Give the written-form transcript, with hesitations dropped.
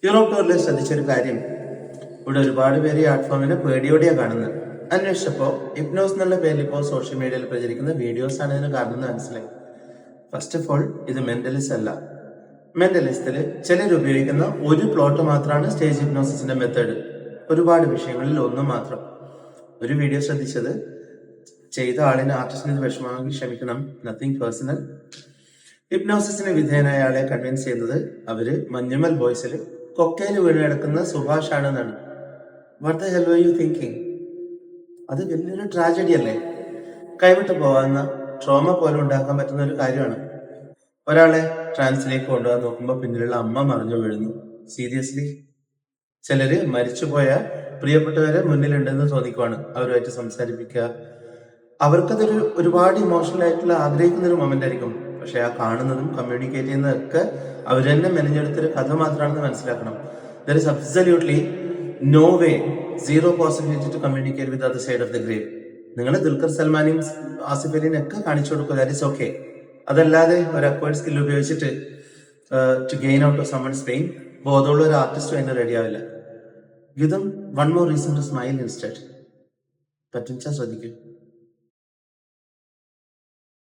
Europe ടൂറിൽ ശ്രദ്ധിച്ചൊരു കാര്യം, ഇവിടെ ഒരുപാട് പേര് ഈ ആർട്ട് ഫോമിനെ പേടിയോടെയാണ് കാണുന്നത്. അന്വേഷിച്ചപ്പോ ഹിപ്നോസ് എന്നുള്ള പേരിൽ ഇപ്പോൾ സോഷ്യൽ മീഡിയയിൽ പ്രചരിക്കുന്ന വീഡിയോസ് ആണ് ഇതിന് കാരണം എന്ന് മനസ്സിലായി. ഫസ്റ്റ് ഓഫ് ഓൾ, ഇത് മെന്റലിസ്റ്റ് അല്ല. മെന്റലിസ്റ്റില് ചിലർ ഉപയോഗിക്കുന്ന ഒരു പ്ലോട്ട് മാത്രമാണ് സ്റ്റേജ് ഹിപ്നോസിന്റെ മെത്തേഡ്. ഒരുപാട് വിഷയങ്ങളിൽ ഒന്ന് മാത്രം. ഒരു വീഡിയോ ശ്രദ്ധിച്ചത്, ചെയ്ത ആളിന് ആർട്ടിസ്റ്റിന് ഇത് വിഷമമാണെങ്കിൽ ക്ഷമിക്കണം, നത്തിങ് പേഴ്സണൽ. ഹിപ്നോസിസിന് വിധേയനായ ആളെ കൺവിൻസ് ചെയ്യുന്നത് അവര് മഞ്ഞുമൽ ബോയ്സിൽ കൊക്കയിൽ വീണ് കിടക്കുന്ന സുഭാഷ് ആണെന്നാണ്. What the hell were you thinking? അത് വലിയൊരു ട്രാജഡി അല്ലേ? കൈവിട്ട് പോകാവുന്ന ട്രോമ പോലും ഉണ്ടാക്കാൻ പറ്റുന്ന ഒരു കാര്യമാണ്. ഒരാളെ ട്രാൻസിലേക്ക് കൊണ്ടുപോകാൻ നോക്കുമ്പോൾ പിന്നിലുള്ള അമ്മ മറിഞ്ഞു വീഴുന്നു. സീരിയസ്ലി? ചിലര് മരിച്ചുപോയ പ്രിയപ്പെട്ടവരെ മുന്നിലുണ്ടെന്ന് തോന്നിക്കുവാണ് അവരുമായിട്ട് സംസാരിപ്പിക്കുക. അവർക്കതൊരു ഒരുപാട് ഇമോഷണൽ ആയിട്ടുള്ള ആഗ്രഹിക്കുന്ന ഒരു മൊമെന്റ് ആയിരിക്കും. പക്ഷെ ആ കാണുന്നതും കമ്മ്യൂണിക്കേറ്റ് ചെയ്യുന്നതൊക്കെ അവർ തന്നെ മെനഞ്ഞെടുത്തൊരു കഥ മാത്രമാണെന്ന് മനസ്സിലാക്കണം. There is absolutely no way, zero possibility to communicate with other side of the grave. നിങ്ങൾ ദുൽഖർ സൽമാനെയും ആസിഫ് അലിയും ഒക്കെ കാണിച്ചു കൊടുക്കുക, ദാറ്റ് ഇസ് ഓക്കെ. അതല്ലാതെ ഒരു അക്വയർഡ് സ്കിൽ ഉപയോഗിച്ചിട്ട് to gain out of someone's pain ബോധമുള്ള ഒരു ആർട്ടിസ്റ്റ് അതിന് റെഡി ആവില്ല. Give them one more reason to smile instead. പറ്റും ശ്രദ്ധിക്കും.